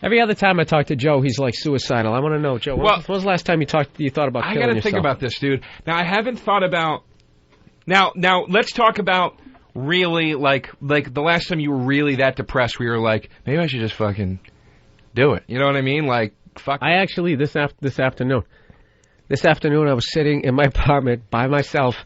Every other time I talk to Joe, he's like suicidal. I want to know, Joe, when was the last time you thought about killing yourself? I got to think about this, dude. Now, I haven't thought about... Now, let's talk about really, like the last time you were really that depressed where you were like, maybe I should just fucking do it. You know what I mean? Like, fuck. I actually, this afternoon I was sitting in my apartment by myself,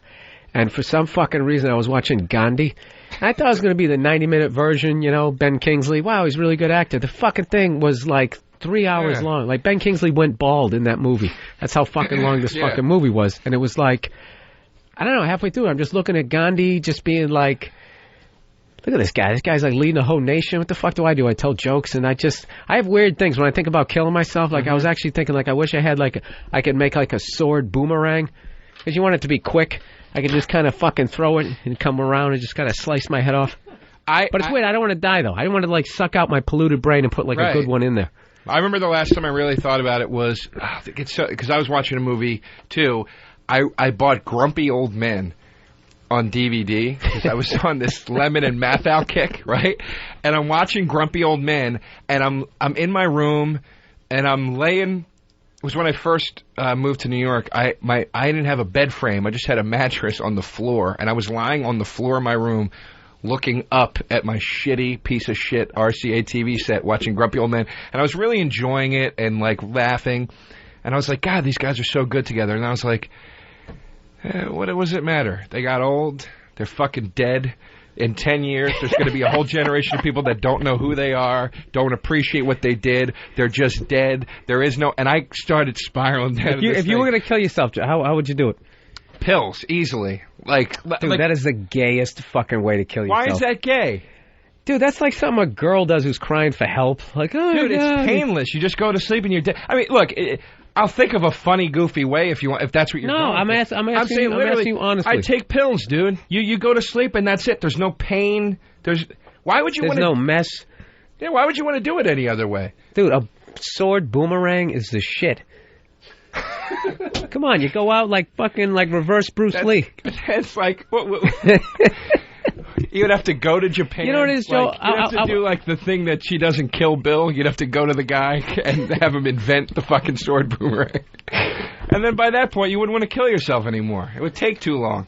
and for some fucking reason I was watching Gandhi. I thought it was going to be the 90-minute version, you know, Ben Kingsley. Wow, he's a really good actor. The fucking thing was like 3 hours long. Like, Ben Kingsley went bald in that movie. That's how fucking long this fucking movie was. And it was like, I don't know, halfway through, I'm just looking at Gandhi just being like, look at this guy. This guy's like leading a whole nation. What the fuck do? I tell jokes, and I have weird things when I think about killing myself. Like, I was actually thinking, like, I wish I had, like, I could make, like, a sword boomerang. Because you want it to be quick. I could just kind of fucking throw it and come around and just kind of slice my head off. But it's weird. I don't want to die, though. I don't want to, like, suck out my polluted brain and put, like, a good one in there. I remember the last time I really thought about it was, because I was watching a movie, too. I bought Grumpy Old Men on DVD because I was on this lemon and math out kick, right? And I'm watching Grumpy Old Men, and I'm in my room, and I'm laying... It was when I first moved to New York. I didn't have a bed frame. I just had a mattress on the floor, and I was lying on the floor of my room looking up at my shitty piece of shit RCA TV set watching Grumpy Old Men, and I was really enjoying it and, like, laughing. And I was like, God, these guys are so good together. And I was like, what does it matter? They got old. They're fucking dead. In 10 years, there's going to be a whole generation of people that don't know who they are, don't appreciate what they did. They're just dead. There is no... And I started spiraling down. If you were going to kill yourself, how would you do it? Pills, easily. Dude, that is the gayest fucking way to kill yourself. Why is that gay? Dude, that's like something a girl does who's crying for help. Like, oh, dude, God. It's painless. You just go to sleep and you're dead. I mean, look... I'll think of a funny, goofy way if you want. If that's what you're doing. I'm asking you honestly. I take pills, dude. You go to sleep and that's it. There's no pain. Why would you? There's no mess. Yeah. Why would you want to do it any other way, dude? A sword boomerang is the shit. Come on, you go out like fucking like reverse Bruce Lee. That's like what you'd have to go to Japan. You know what it is, Joe? You'd have to do like the thing that she doesn't kill Bill. You'd have to go to the guy and have him invent the fucking sword boomerang. And then by that point, you wouldn't want to kill yourself anymore. It would take too long.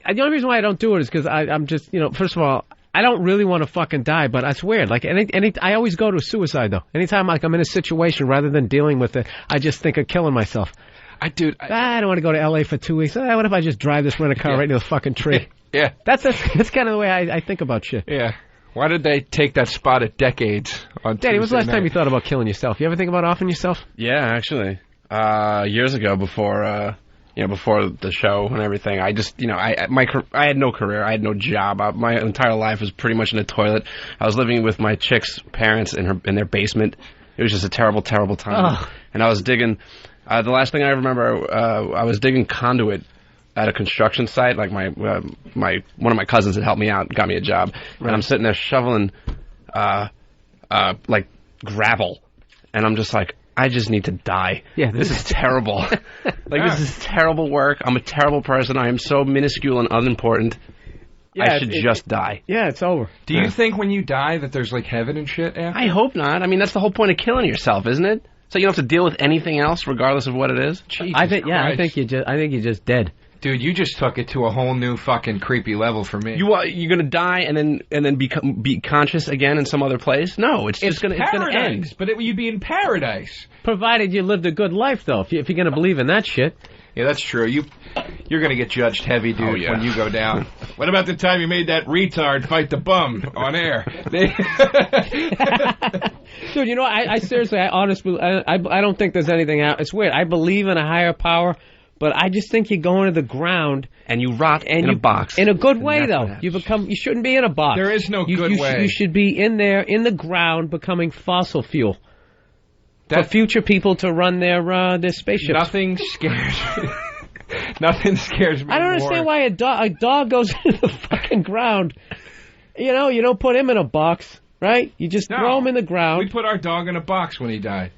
The only reason why I don't do it is because I'm just, you know, first of all, I don't really want to fucking die, but it's weird. Like, I always go to suicide, though. Anytime like I'm in a situation, rather than dealing with it, I just think of killing myself. I don't want to go to L.A. for 2 weeks. What if I just drive this rent-a-car right into the fucking tree? Yeah. That's kind of the way I think about shit. Yeah. Why did they take that spot at Decades on Daddy, when was the last time you thought about killing yourself? You ever think about offing yourself? Yeah, actually. Years ago, before the show and everything, I just, I had no career. I had no job. My entire life was pretty much in a toilet. I was living with my chick's parents in their basement. It was just a terrible, terrible time. Oh. And I was digging... the last thing I remember, I was digging conduit at a construction site. Like one of my cousins had helped me out, got me a job, and I'm sitting there shoveling, like gravel, and I'm just like, I just need to die. Yeah, this is terrible. This is terrible work. I'm a terrible person. I am so minuscule and unimportant. Yeah, I should just die. Yeah, it's over. Do you think when you die that there's like heaven and shit after? I hope not. I mean, that's the whole point of killing yourself, isn't it? So you don't have to deal with anything else, regardless of what it is. I think you're just dead. Dude, you just took it to a whole new fucking creepy level for me. You're gonna die and then be conscious again in some other place? No, it's gonna end. But you'd be in paradise, provided you lived a good life, though. If you're gonna believe in that shit. Yeah, that's true. You're gonna get judged heavy, dude, when you go down. What about the time you made that retard fight the bum on air? Dude, I seriously, I honestly, I don't think there's anything out. It's weird. I believe in a higher power, but I just think you go into the ground and you rot in a box. In a good way, though. You shouldn't be in a box. There is no good way. You should be in there, in the ground, becoming fossil fuel. For future people to run their spaceships. Nothing scares me. Nothing scares me. I don't understand why a dog goes into the fucking ground. You don't put him in a box, right? You just throw him in the ground. We put our dog in a box when he died.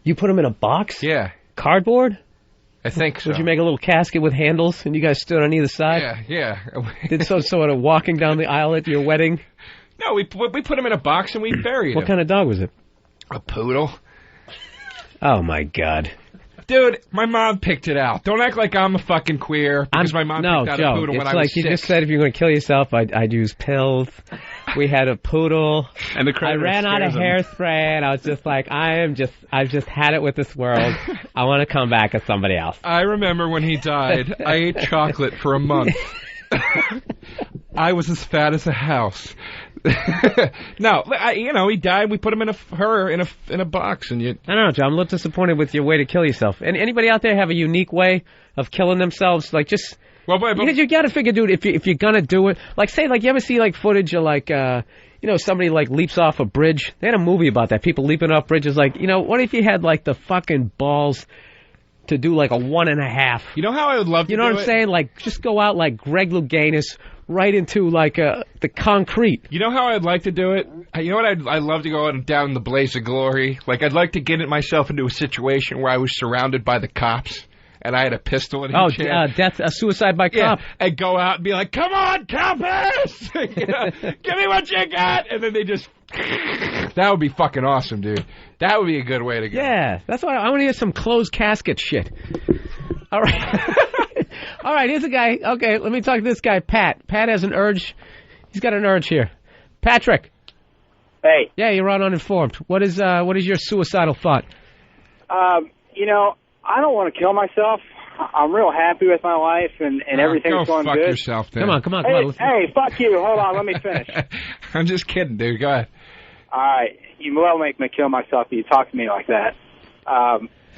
You put him in a box? Yeah. Cardboard? I think so. Would you make a little casket with handles and you guys stood on either side? Yeah. Did sort of walking down the aisle at your wedding? No, we put him in a box and we buried him. What kind of dog was it? A poodle? Oh, my God. Dude, my mom picked it out. Don't act like I'm a fucking queer because my mom picked out Joe, a poodle when I was like you 6. just said if you're going to kill yourself, I'd use pills. We had a poodle. And the I ran out of hairspray, and I was just like, I've just had it with this world. I want to come back as somebody else. I remember when he died, I ate chocolate for a month. I was as fat as a house. No, he died. We put him in a box, and I don't know, John. I'm a little disappointed with your way to kill yourself. And anybody out there have a unique way of killing themselves? Like just because you got to figure, dude, if you're gonna do it, like say, like you ever see like footage of like somebody like leaps off a bridge. They had a movie about that. People leaping off bridges. Like what if you had like the fucking balls to do like a 1.5? You know how I would love to. You know what I'm saying? Like just go out like Greg Louganis. Right into like the concrete. You know how I'd like to do it? You know what I'd love to go out and down in the blaze of glory? Like I'd like to get myself into a situation where I was surrounded by the cops and I had a pistol in each hand. Suicide by cop. Yeah, and go out and be like, "Come on, coppers! Give me what you got!" And then they just. That would be fucking awesome, dude. That would be a good way to go. Yeah, that's why I want to hear some closed casket shit. All right. All right, here's a guy. Okay, let me talk to this guy, Pat. Pat has an urge. He's got an urge here. Patrick. Hey. Yeah, you're on Uninformed. What is your suicidal thought? I don't want to kill myself. I'm real happy with my life, and everything's going fuck good. Yourself, then. Come on. Hey, fuck you. Hold on, let me finish. I'm just kidding, dude. Go ahead. All right. You will make me kill myself if you talk to me like that.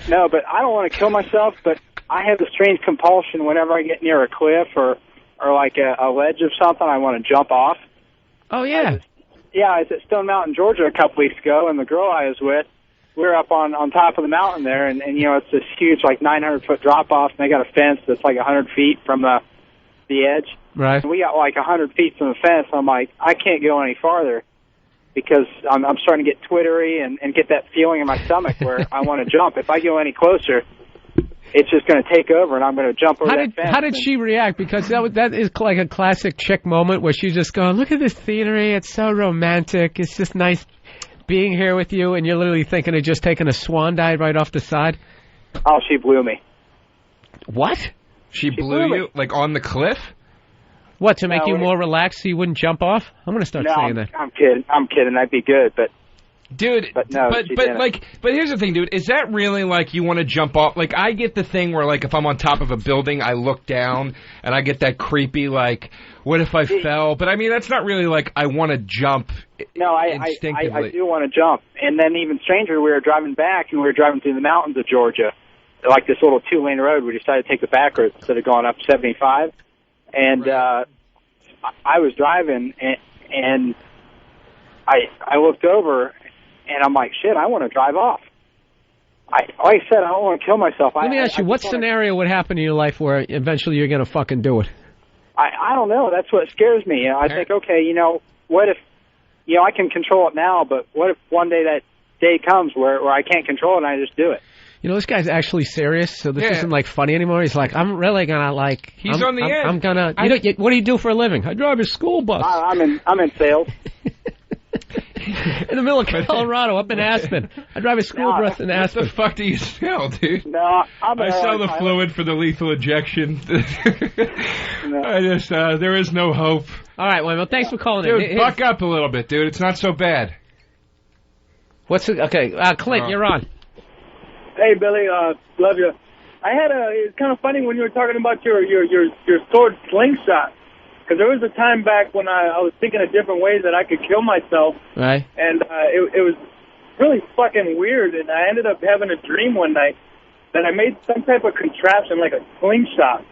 No, but I don't want to kill myself, but I have a strange compulsion whenever I get near a cliff or like a ledge of something, I want to jump off. Oh, yeah. I was at Stone Mountain, Georgia a couple weeks ago, and the girl I was with, we were up on top of the mountain there, and it's this huge, like, 900-foot drop-off, and they got a fence that's like 100 feet from the edge. Right. And we got like 100 feet from the fence, and I'm like, I can't go any farther because I'm starting to get twittery and get that feeling in my stomach where I want to jump. If I go any closer, it's just going to take over, and I'm going to jump over that fence. How did she react? Because that is like a classic chick moment where she's just going, look at this scenery. It's so romantic. It's just nice being here with you, and you're literally thinking of just taking a swan dive right off the side. Oh, she blew me. What? She blew you? Like on the cliff? What, to make you more relaxed so you wouldn't jump off? I'm going to start saying that. I'm kidding. That'd be good, but... Dude, but here's the thing, dude. Is that really like you want to jump off? Like I get the thing where like if I'm on top of a building, I look down and I get that creepy like, what if I fell? But I mean, that's not really like I want to jump. No, instinctively. I do want to jump. And then even stranger, we were driving back and we were driving through the mountains of Georgia, like this little 2-lane road. We decided to take the back road instead of going up 75. And I was driving and I looked over. And I'm like, shit, I want to drive off. Like I said, I don't want to kill myself. Let me ask you, what scenario would happen in your life where eventually you're going to fucking do it? I don't know. That's what scares me. I think, okay, what if, I can control it now, but what if one day that day comes where I can't control it and I just do it? This guy's actually serious, so this isn't like funny anymore. He's like, I'm really gonna like. He's on the edge. I'm gonna. What do you do for a living? I drive a school bus. I'm in sales. In the middle of Colorado, up in Aspen. I drive a school bus in Aspen. What the fuck do you sell, dude? No, I sell the fluid for the lethal injection. No. There is no hope. All right, well, thanks for calling in. Dude, buck up a little bit, dude. It's not so bad. Okay, Clint, you're on. Hey, Billy, love you. It's kind of funny when you were talking about your sword slingshot. Because there was a time back when I was thinking of different ways that I could kill myself. Right. And it was really fucking weird. And I ended up having a dream one night that I made some type of contraption, like a slingshot.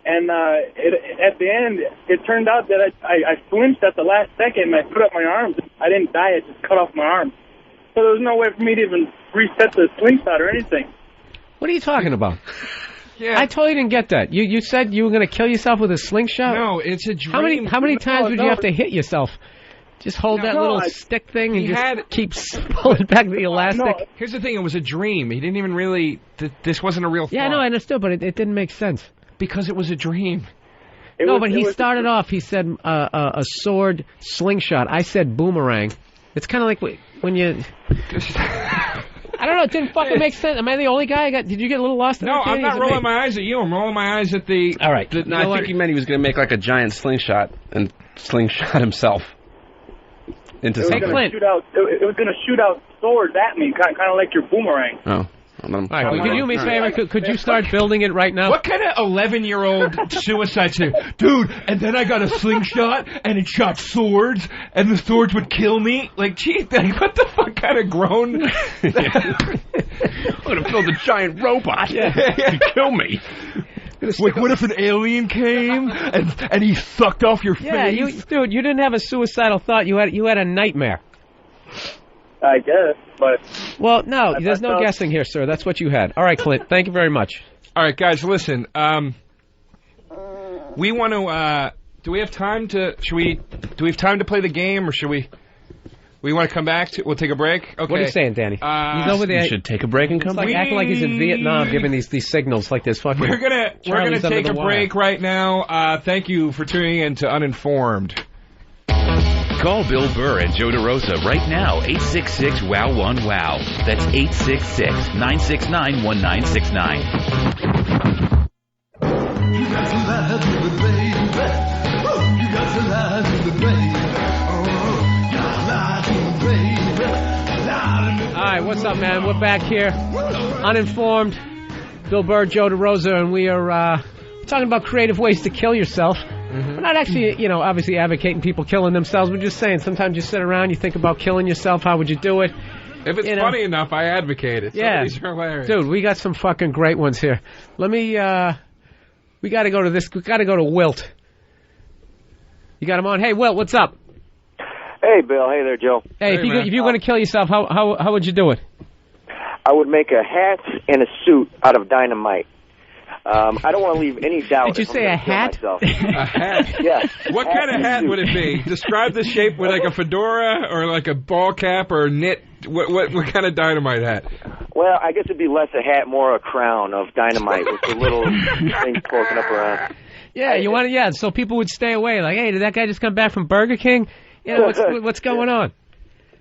And at the end, it turned out that I flinched at the last second and I put up my arms. I didn't die. I just cut off my arms. So there was no way for me to even reset the slingshot or anything. What are you talking about? Yeah. I totally didn't get that. You said you were going to kill yourself with a slingshot? No, it's a dream. How many times would you have to hit yourself? Just hold that little stick thing and keep pulling back the elastic? No. Here's the thing. It was a dream. He didn't even really... This wasn't a real thought. Yeah, no, I understood, but it didn't make sense. Because it was a dream. But he started off, he said a sword slingshot. I said boomerang. It's kind of like, when you... I don't know. It didn't fucking make sense. Am I the only guy? Did you get a little lost in No, that? I'm not rolling my eyes at you. I'm rolling my eyes at the... All right. No, I think he meant he was going to make like a giant slingshot and slingshot himself into something. Clint. It was going to shoot out swords at me, kind of like your boomerang. Oh. All right, could you do me a favor? Could you start building it right now? What kind of 11-year-old suicide say, dude, and then I got a slingshot, and it shot swords, and the swords would kill me? Like, gee, what the fuck kind of grown... I'm going to build a giant robot to kill me. Like, what if an alien came, and he sucked off your face? Yeah, dude, you didn't have a suicidal thought. You had a nightmare. I guess, but... Well, no, there's no guessing here, sir. That's what you had. All right, Clint, thank you very much. All right, guys, listen. We want to... do we have time to... Do we have time to play the game, or should we... We want to come back to... We'll take a break? Okay. What are you saying, Danny? He's over there. You should take a break and come back. Acting like he's in Vietnam, giving these signals like this fucking... We're gonna take a break right now. Thank you for tuning in to Uninformed. Call Bill Burr and Joe DeRosa right now, 866-WOW-1-WOW. That's 866-969-1969. You got to lie to the baby. You got to lie to the baby. Lie to the baby. All right, what's up, man? We're back here, Uninformed. Bill Burr, Joe DeRosa, and we are talking about creative ways to kill yourself. We're not actually, obviously advocating people killing themselves. We're just saying sometimes you sit around, you think about killing yourself. How would you do it? If it's funny enough, I advocate it. Yeah. These are hilarious. Dude, we got some fucking great ones here. Let me, we got to go to this. We got to go to Wilt. You got him on? Hey, Wilt, what's up? Hey, Bill. Hey there, Joe. Hey, if you're going to kill yourself, how would you do it? I would make a hat and a suit out of dynamite. I don't want to leave any doubt. Did you say a hat? A hat? Yeah. What kind of hat would it be? Describe the shape with like a fedora or like a ball cap or knit. What kind of dynamite hat? Well, I guess it'd be less a hat, more a crown of dynamite with the little thing poking up around. Yeah, you want to, so people would stay away. Like, hey, did that guy just come back from Burger King? What's going on?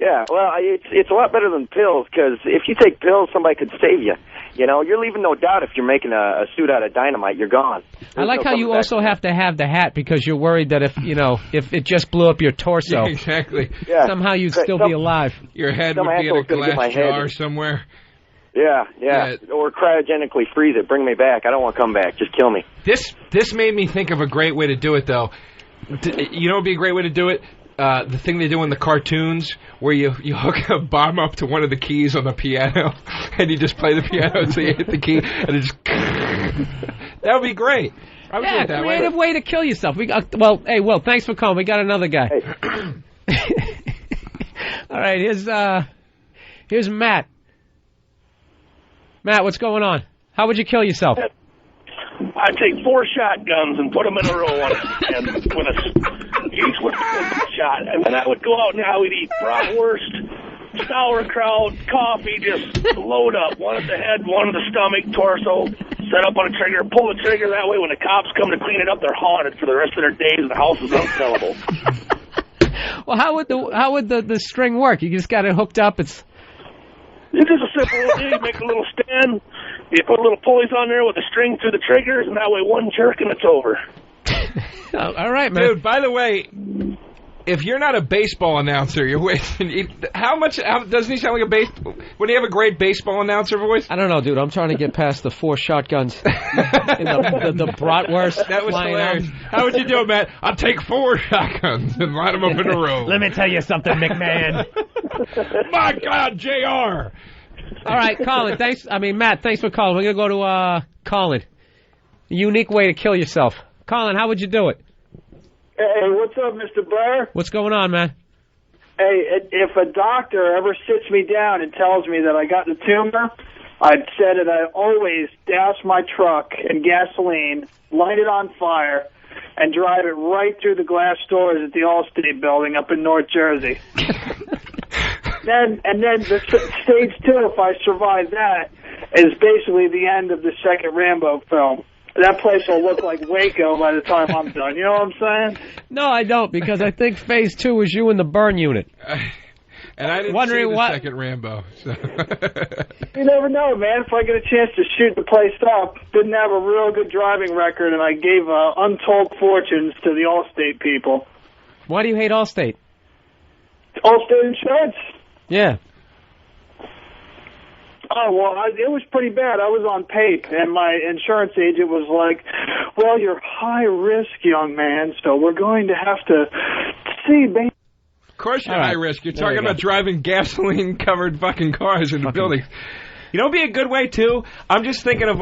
Yeah, well, it's a lot better than pills, because if you take pills, somebody could save you. You're leaving no doubt if you're making a suit out of dynamite, you're gone. I like how you also have to have the hat because you're worried that if it just blew up your torso, exactly, somehow you'd still be alive. Your head would be in a glass jar somewhere. Yeah, or cryogenically freeze it. Bring me back. I don't want to come back. Just kill me. This made me think of a great way to do it, though. You know what would be a great way to do it? The thing they do in the cartoons where you hook a bomb up to one of the keys on the piano and you just play the piano until you hit the key and it just... That would be great. I would do it that creative way to kill yourself. Hey, Will, thanks for calling. We got another guy. Hey. All right, here's Matt. Matt, what's going on? How would you kill yourself? I'd take 4 shotguns and put them in a row on it, and each with a shot. And then I would go out and I would eat bratwurst, sauerkraut, coffee, just load up. One at the head, one at the stomach, torso, set up on a trigger, pull the trigger. That way when the cops come to clean it up, they're haunted for the rest of their days and the house is unsellable. Well, how would the string work? You just got it hooked up. It's just a simple little thing. You make a little stand. You put little pulleys on there with a string through the triggers, and that way one jerk and it's over. All right, man. Dude, by the way, if you're not a baseball announcer, you're wasting... doesn't he sound like would he have a great baseball announcer voice? I don't know, dude. I'm trying to get past the 4 shotguns in the bratwurst. That was hilarious. How would you do it, Matt? I'll take 4 shotguns and line them up in a row. Let me tell you something, McMahon. My God, JR. All right, Colin. Matt, thanks for calling. We're going to go to Colin. A unique way to kill yourself. Colin, how would you do it? Hey, what's up, Mr. Burr? What's going on, man? Hey, if a doctor ever sits me down and tells me that I got the tumor, I'd say that I always douse my truck in gasoline, light it on fire, and drive it right through the glass doors at the Allstate building up in North Jersey. Then the stage 2, if I survive that, is basically the end of the second Rambo film. That place will look like Waco by the time I'm done. You know what I'm saying? No, I don't, because I think phase 2 is you in the burn unit. And I didn't Wondering see the what- second Rambo. So. You never know, man. If I get a chance to shoot the place up, didn't have a real good driving record, and I gave untold fortunes to the Allstate people. Why do you hate Allstate? Allstate Insurance? Yeah. Oh, well, it was pretty bad. I was on PAPE, and my insurance agent was like, well, you're high risk, young man, so we're going to have to see, baby. Of course you're All right. high risk. You're There talking you go. about driving gasoline-covered fucking cars in the building. You know, what'd be a good way too. I'm just thinking of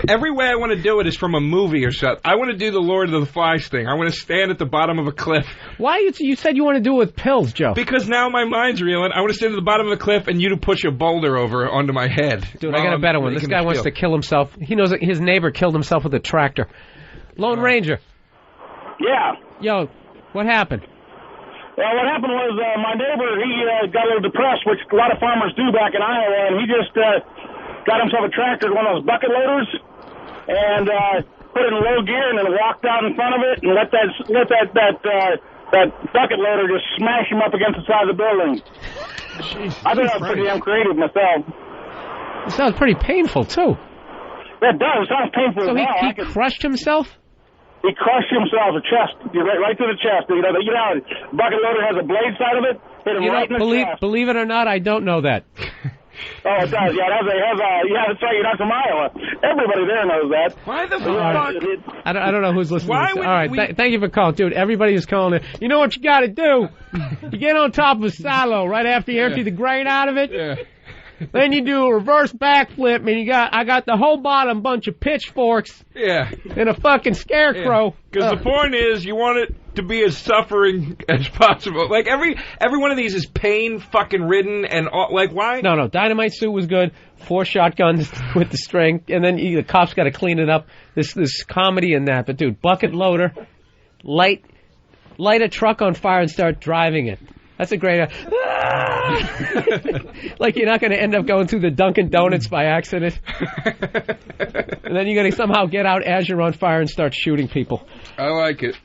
every way I want to do it is from a movie or something. I want to do the Lord of the Flies thing. I want to stand at the bottom of a cliff. Why you said you want to do it with pills, Joe? Because now my mind's reeling. I want to stand at the bottom of the cliff and you to push a boulder over onto my head. Dude, I got a better one. This guy wants to kill himself. He knows that his neighbor killed himself with a tractor. Lone Ranger. Yeah. Yo, what happened? Well, what happened was my neighbor, he got a little depressed, which a lot of farmers do back in Iowa, and he just got himself a tractor, one of those bucket loaders, and put it in low gear, and then walked out in front of it and let that bucket loader just smash him up against the side of the building. I thought that was pretty damn creative myself. It sounds pretty painful, too. That does. It sounds painful So as hell. he crushed himself? He crushed himself, the chest, right to the chest. You know, bucket loader has a blade side of it. Hit him right in the chest. Believe it or not, I don't know that. Oh, it does. Yeah, yeah, that's right. You're not from Iowa. Everybody there knows that. Why the fuck? I don't know who's listening Why to this. would All right, we- thank you for calling. Dude, everybody who's calling in. You know what you got to do? You get on top of a silo right after you empty the grain out of it. Yeah. Then you do a reverse backflip, and I got the whole bottom bunch of pitchforks Yeah. and a fucking scarecrow. Because the point is, you want it to be as suffering as possible. Like every one of these is pain fucking ridden and all, like why? No, Dynamite suit was good. 4 shotguns with the string, and then the cops got to clean it up. This comedy in that, but dude, bucket loader, light a truck on fire and start driving it. That's a great. Like you're not going to end up going through the Dunkin' Donuts by accident, and then you're going to somehow get out as you're on fire and start shooting people. I like it.